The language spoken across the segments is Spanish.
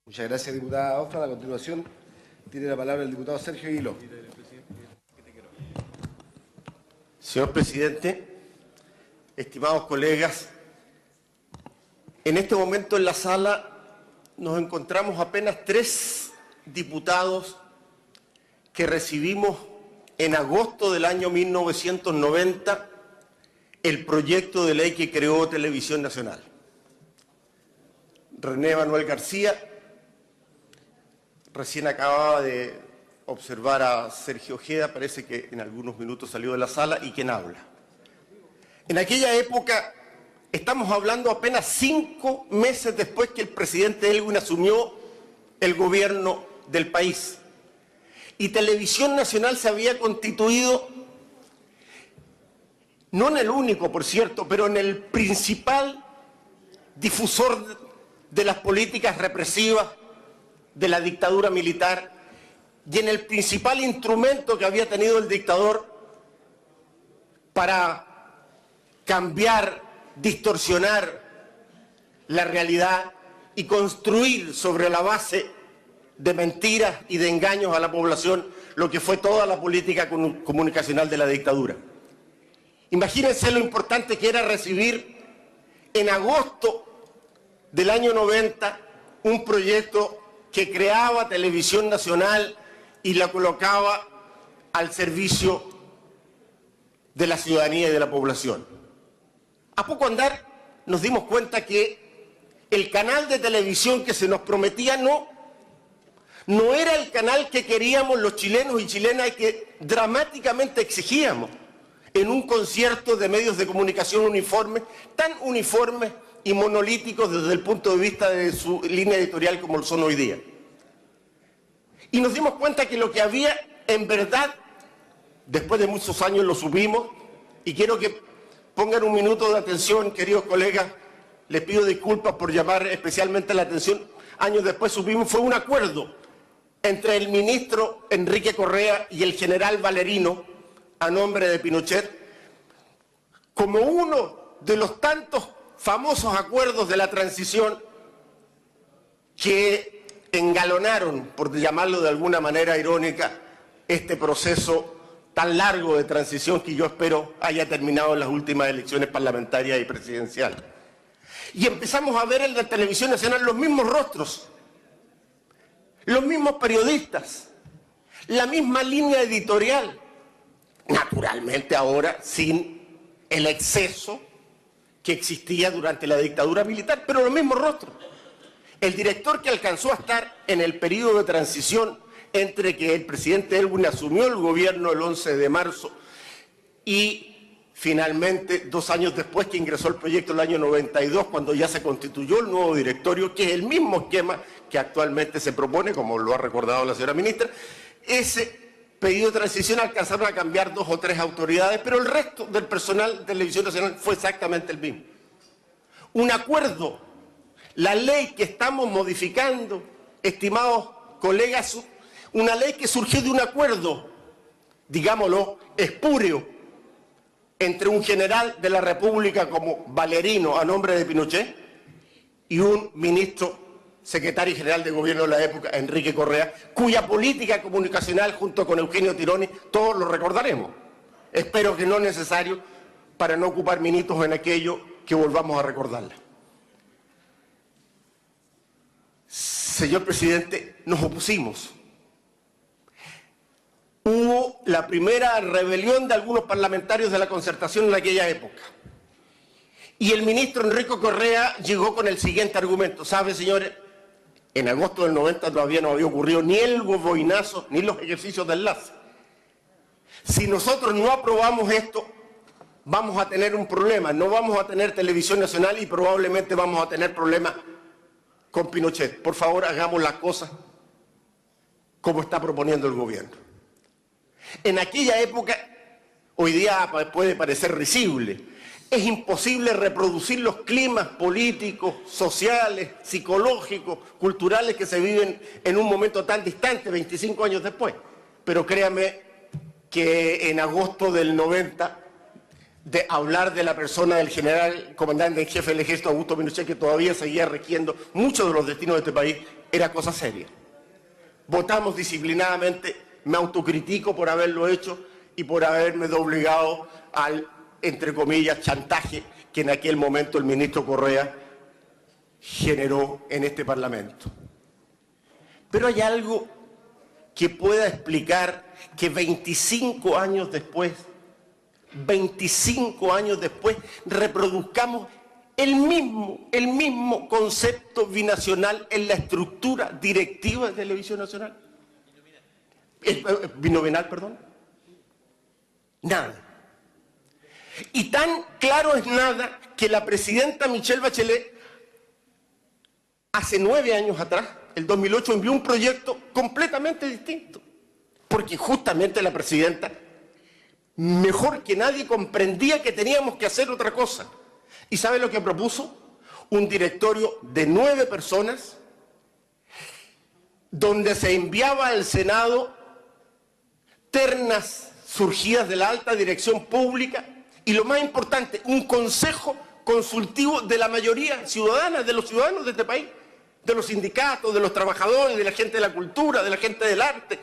Muchas gracias, diputada Hoffmann. A continuación, tiene la palabra el diputado Sergio Aguiló. Señor presidente, estimados colegas, en este momento en la sala nos encontramos apenas 3 diputados que recibimos en agosto del año 1990 el proyecto de ley que creó Televisión Nacional. René Manuel García, recién acababa de observar a Sergio Ojeda, parece que en algunos minutos salió de la sala, y quien habla. En aquella época, estamos hablando apenas 5 meses después que el presidente Elwin asumió el gobierno del país. Y Televisión Nacional se había constituido, no en el único, por cierto, pero en el principal difusor de las políticas represivas de la dictadura militar y en el principal instrumento que había tenido el dictador para cambiar, distorsionar la realidad y construir sobre la base de mentiras y de engaños a la población lo que fue toda la política comunicacional de la dictadura. Imagínense lo importante que era recibir en agosto del año 90 un proyecto que creaba Televisión Nacional y la colocaba al servicio de la ciudadanía y de la población. A poco andar nos dimos cuenta que el canal de televisión que se nos prometía no era el canal que queríamos los chilenos y chilenas y que dramáticamente exigíamos en un concierto de medios de comunicación uniformes, tan uniformes y monolíticos desde el punto de vista de su línea editorial como lo son hoy día. Y nos dimos cuenta que lo que había en verdad, después de muchos años lo supimos, y quiero que pongan un minuto de atención, queridos colegas, les pido disculpas por llamar especialmente la atención, años después supimos, fue un acuerdo entre el ministro Enrique Correa y el general Valerino, a nombre de Pinochet, como uno de los tantos famosos acuerdos de la transición que engalonaron, por llamarlo de alguna manera irónica, este proceso tan largo de transición que yo espero haya terminado en las últimas elecciones parlamentarias y presidenciales. Y empezamos a ver en la Televisión Nacional los mismos rostros, los mismos periodistas, la misma línea editorial, naturalmente ahora sin el exceso que existía durante la dictadura militar, pero los mismos rostros. El director que alcanzó a estar en el periodo de transición entre que el presidente Elwin asumió el gobierno el 11 de marzo y finalmente 2 años después que ingresó el proyecto el año 92, cuando ya se constituyó el nuevo directorio, que es el mismo esquema que actualmente se propone, como lo ha recordado la señora ministra. Ese pedido de transición alcanzaron a cambiar 2 o 3 autoridades, pero el resto del personal de Televisión Nacional fue exactamente el mismo. Un acuerdo, la ley que estamos modificando, estimados colegas, una ley que surgió de un acuerdo, digámoslo, espúreo, entre un general de la República como Valerino, a nombre de Pinochet, y un ministro secretario general de gobierno de la época, Enrique Correa, cuya política comunicacional junto con Eugenio Tironi, todos lo recordaremos. Espero que no es necesario para no ocupar minutos en aquello que volvamos a recordarla. Señor presidente, nos opusimos. Hubo la primera rebelión de algunos parlamentarios de la Concertación en aquella época. Y el ministro Enrique Correa llegó con el siguiente argumento. ¿Sabe, señores? En agosto del 90 todavía no había ocurrido ni el boinazo ni los ejercicios de enlace. Si nosotros no aprobamos esto, vamos a tener un problema. No vamos a tener Televisión Nacional y probablemente vamos a tener problemas con Pinochet. Por favor, hagamos las cosas como está proponiendo el gobierno. En aquella época, hoy día puede parecer risible, es imposible reproducir los climas políticos, sociales, psicológicos, culturales que se viven en un momento tan distante, 25 años después. Pero créame que en agosto del 90, de hablar de la persona del general comandante en jefe del ejército Augusto Pinochet, que todavía seguía rigiendo muchos de los destinos de este país, era cosa seria. Votamos disciplinadamente, me autocritico por haberlo hecho y por haberme doblegado al, entre comillas, chantaje que en aquel momento el ministro Correa generó en este Parlamento. Pero hay algo que pueda explicar que 25 años después, reproduzcamos el mismo concepto binacional en la estructura directiva de Televisión Nacional. Binominal, perdón. Nada. Y tan claro es nada que la presidenta Michelle Bachelet, hace 9 años atrás, el 2008, envió un proyecto completamente distinto. Porque justamente la presidenta, mejor que nadie, comprendía que teníamos que hacer otra cosa. ¿Y sabe lo que propuso? Un directorio de 9 personas, donde se enviaba al Senado ternas surgidas de la alta dirección pública y, lo más importante, un consejo consultivo de la mayoría ciudadana, de los ciudadanos de este país, de los sindicatos, de los trabajadores, de la gente de la cultura, de la gente del arte,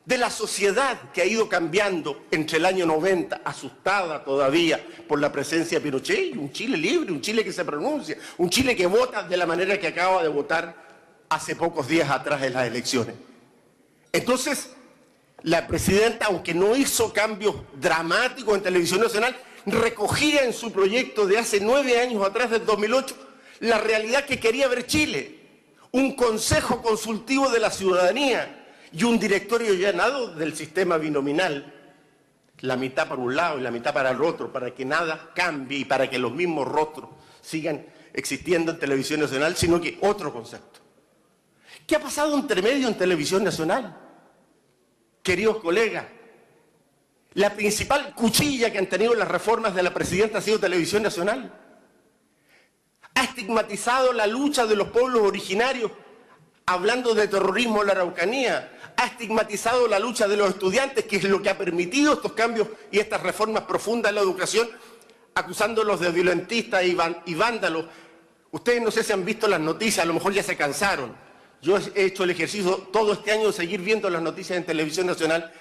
de la sociedad que ha ido cambiando entre el año 90, asustada todavía por la presencia de Pinochet, y un Chile libre, un Chile que se pronuncia, un Chile que vota de la manera que acaba de votar hace pocos días atrás en las elecciones. Entonces, la presidenta, aunque no hizo cambios dramáticos en Televisión Nacional, recogía en su proyecto de hace 9 años atrás, del 2008, la realidad que quería ver Chile. Un consejo consultivo de la ciudadanía y un directorio llenado del sistema binominal, la mitad para un lado y la mitad para el otro, para que nada cambie y para que los mismos rostros sigan existiendo en Televisión Nacional, sino que otro concepto. ¿Qué ha pasado entre medio en Televisión Nacional? Queridos colegas, la principal cuchilla que han tenido las reformas de la presidenta ha sido Televisión Nacional. Ha estigmatizado la lucha de los pueblos originarios, hablando de terrorismo en la Araucanía. Ha estigmatizado la lucha de los estudiantes, que es lo que ha permitido estos cambios y estas reformas profundas en la educación, acusándolos de violentistas y vándalos. Ustedes no sé si han visto las noticias, a lo mejor ya se cansaron. Yo he hecho el ejercicio todo este año de seguir viendo las noticias en Televisión Nacional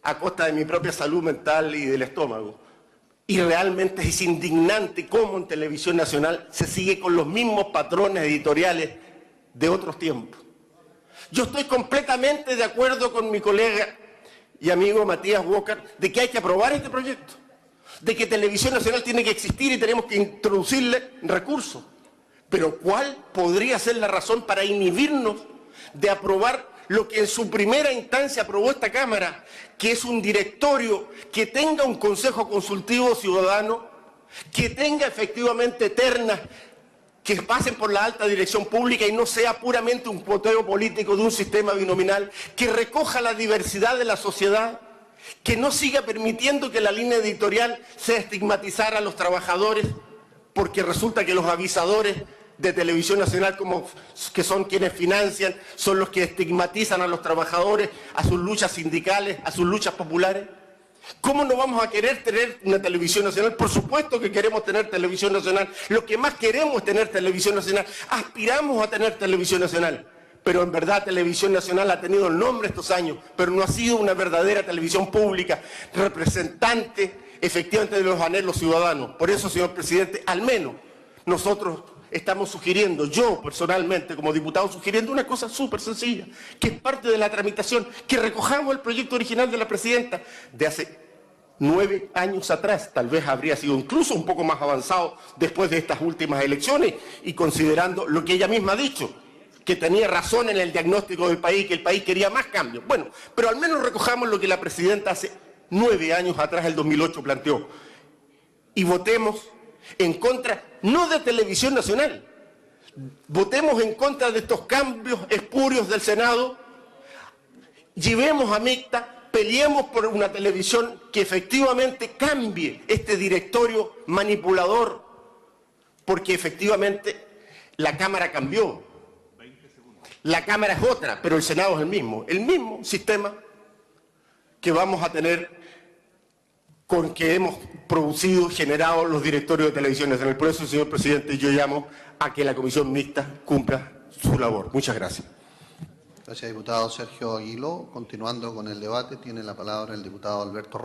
a costa de mi propia salud mental y del estómago. Y realmente es indignante cómo en Televisión Nacional se sigue con los mismos patrones editoriales de otros tiempos. Yo estoy completamente de acuerdo con mi colega y amigo Matías Walker de que hay que aprobar este proyecto, de que Televisión Nacional tiene que existir y tenemos que introducirle recursos. Pero ¿cuál podría ser la razón para inhibirnos de aprobar lo que en su primera instancia aprobó esta Cámara, que es un directorio que tenga un consejo consultivo ciudadano, que tenga efectivamente ternas que pasen por la alta dirección pública y no sea puramente un poteo político de un sistema binominal, que recoja la diversidad de la sociedad, que no siga permitiendo que la línea editorial sea estigmatizar a los trabajadores, porque resulta que los avisadores de Televisión Nacional, como que son quienes financian, son los que estigmatizan a los trabajadores, a sus luchas sindicales, a sus luchas populares. ¿Cómo no vamos a querer tener una Televisión Nacional? Por supuesto que queremos tener Televisión Nacional. Lo que más queremos es tener Televisión Nacional. Aspiramos a tener Televisión Nacional. Pero en verdad Televisión Nacional ha tenido el nombre estos años, pero no ha sido una verdadera televisión pública, representante efectivamente de los anhelos ciudadanos. Por eso, señor presidente, al menos nosotros estamos sugiriendo, yo personalmente como diputado, sugiriendo una cosa súper sencilla, que es parte de la tramitación, que recojamos el proyecto original de la presidenta de hace 9 años atrás. Tal vez habría sido incluso un poco más avanzado después de estas últimas elecciones y considerando lo que ella misma ha dicho, que tenía razón en el diagnóstico del país, que el país quería más cambios. Bueno, pero al menos recojamos lo que la presidenta hace 9 años atrás, el 2008, planteó. Y votemos en contra, no de Televisión Nacional, votemos en contra de estos cambios espurios del Senado, llevemos a Micta, peleemos por una televisión que efectivamente cambie este directorio manipulador, porque efectivamente la Cámara cambió. La Cámara es otra, pero el Senado es el mismo sistema que vamos a tener con que hemos producido, generado los directorios de Televisión Nacional. Por eso, señor presidente, yo llamo a que la comisión mixta cumpla su labor. Muchas gracias. Gracias, diputado Sergio Aguiló. Continuando con el debate, tiene la palabra el diputado Alberto Rojas.